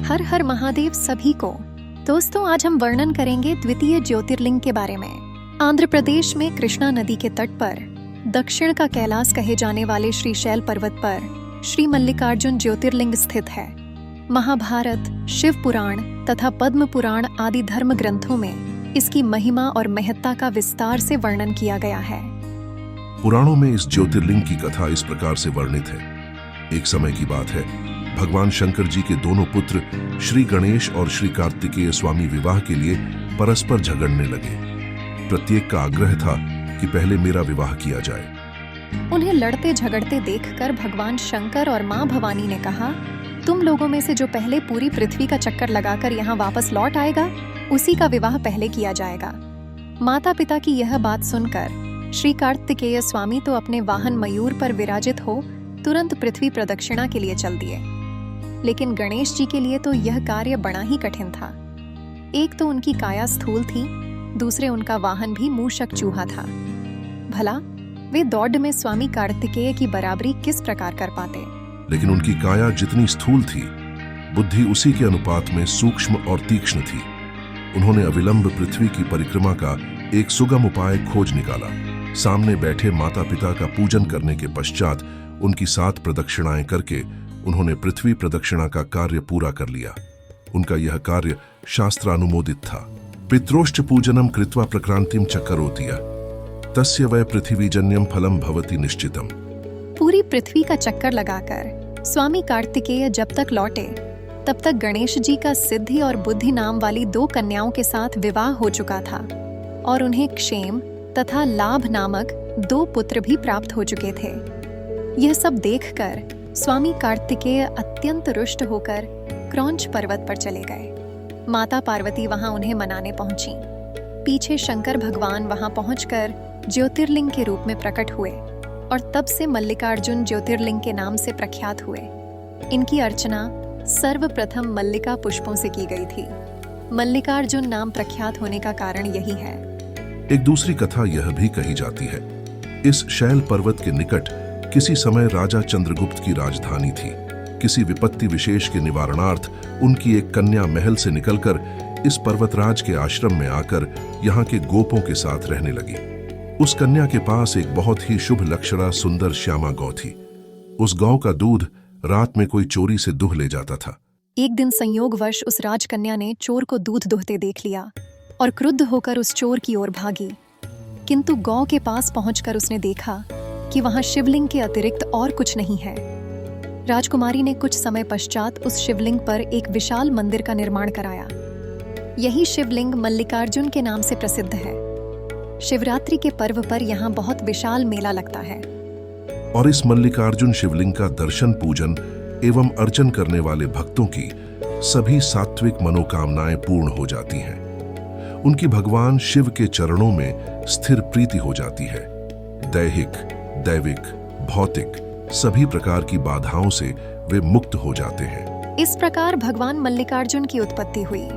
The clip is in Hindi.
हर हर महादेव सभी को। दोस्तों, आज हम वर्णन करेंगे द्वितीय ज्योतिर्लिंग के बारे में। आंध्र प्रदेश में कृष्णा नदी के तट पर दक्षिण का कैलाश कहे जाने वाले श्रीशैल पर्वत पर श्री मल्लिकार्जुन ज्योतिर्लिंग स्थित है। महाभारत, शिव पुराण तथा पद्म पुराण आदि धर्म ग्रंथों में इसकी महिमा और महत्ता का विस्तार से वर्णन किया गया है। पुराणों में इस ज्योतिर्लिंग की कथा इस प्रकार से वर्णित है। एक समय की बात है, भगवान शंकर जी के दोनों पुत्र श्री गणेश और श्री कार्तिकेय स्वामी विवाह के लिए परस्पर झगड़ने लगे। प्रत्येक का आग्रह था कि पहले मेरा विवाह किया जाए। उन्हें लड़ते झगड़ते देखकर भगवान शंकर और मां भवानी ने कहा, तुम लोगों में से जो पहले पूरी पृथ्वी का चक्कर लगाकर यहाँ वापस लौट आएगा, उसी का विवाह पहले किया जाएगा। माता पिता की यह बात सुनकर श्री कार्तिकेय स्वामी तो अपने वाहन मयूर पर विराजित हो तुरंत पृथ्वी प्रदक्षिणा के लिए चल दिए। लेकिन गणेश जी के लिए तो यह कार्य बड़ा ही कठिन था। एक तो उनकी काया स्थूल थी, दूसरे उनका वाहन भी मूषक चूहा था। भला वे दौड़ में स्वामी कार्तिकेय की बराबरी किस प्रकार कर पाते? लेकिन उनकी काया जितनी स्थूल थी, बुद्धि उसी के अनुपात में सूक्ष्म और तीक्ष्ण थी। उन्होंने अविलंब पृथ्वी की परिक्रमा का एक सुगम उपाय खोज निकाला। सामने बैठे माता पिता का पूजन करने के पश्चात उनकी 7 प्रदक्षिणाएं करके उन्होंने पृथ्वी प्रदक्षिणा का कार्य पूरा कर लिया। उनका यह कार्य शास्त्रानुमोदित था। पित्रोष्ट पूजनम कृत्वा प्रक्रांतिम च करोति तस्य वै पृथ्वीजन्यम फलम भवति निश्चितम। पूरी पृथ्वी का चक्कर लगाकर स्वामी कार्तिकेय जब तक लौटे, तब तक गणेश जी का सिद्धि और बुद्धि नाम वाली 2 कन्याओं के साथ विवाह हो चुका था और उन्हें क्षेम तथा लाभ नामक 2 पुत्र भी प्राप्त हो चुके थे। यह सब देखकर स्वामी कार्तिकेय अत्यंत रुष्ट होकर क्रौंच पर्वत पर चले गए। माता पार्वती वहां उन्हें मनाने पहुंची। पीछे शंकर भगवान वहां पहुंचकर ज्योतिर्लिंग के रूप में प्रकट हुए और तब से मल्लिकार्जुन ज्योतिर्लिंग के नाम से प्रख्यात हुए। इनकी अर्चना सर्वप्रथम मल्लिका पुष्पों से की गई थी। मल्लिकार्जुन नाम प्रख्यात होने का कारण यही है। एक दूसरी कथा यह भी कही जाती है, इस शैल पर्वत के निकट किसी समय राजा चंद्रगुप्त की राजधानी थी। किसी विपत्ति विशेष के निवारणार्थ उनकी एक कन्या महल से निकलकर इस पर्वतराज के आश्रम में आकर यहाँ के गोपों के साथ रहने लगी। उस कन्या के पास एक बहुत ही शुभ लक्षणा सुंदर श्यामा गौ थी। उस गौ का दूध रात में कोई चोरी से दुह ले जाता था। एक दिन संयोगवश उस राजकन्या ने चोर को दूध दुहते देख लिया और क्रुद्ध होकर उस चोर की ओर भागी। किंतु गौ के पास पहुंचकर उसने देखा कि वहां शिवलिंग के अतिरिक्त और कुछ नहीं है। राजकुमारी ने कुछ समय पश्चात उस शिवलिंग पर एक विशाल मंदिर का निर्माण कराया। यही शिवलिंग मल्लिकार्जुन के नाम से प्रसिद्ध है। शिवरात्रि के पर्व पर यहाँ बहुत विशाल मेला लगता है और इस मल्लिकार्जुन शिवलिंग का दर्शन, पूजन एवं अर्चन करने वाले भक्तों की सभी सात्विक मनोकामनाएं पूर्ण हो जाती हैं। उनकी भगवान शिव के चरणों में स्थिर प्रीति हो जाती है। दैहिक, दैविक, भौतिक सभी प्रकार की बाधाओं से वे मुक्त हो जाते हैं। इस प्रकार भगवान मल्लिकार्जुन की उत्पत्ति हुई।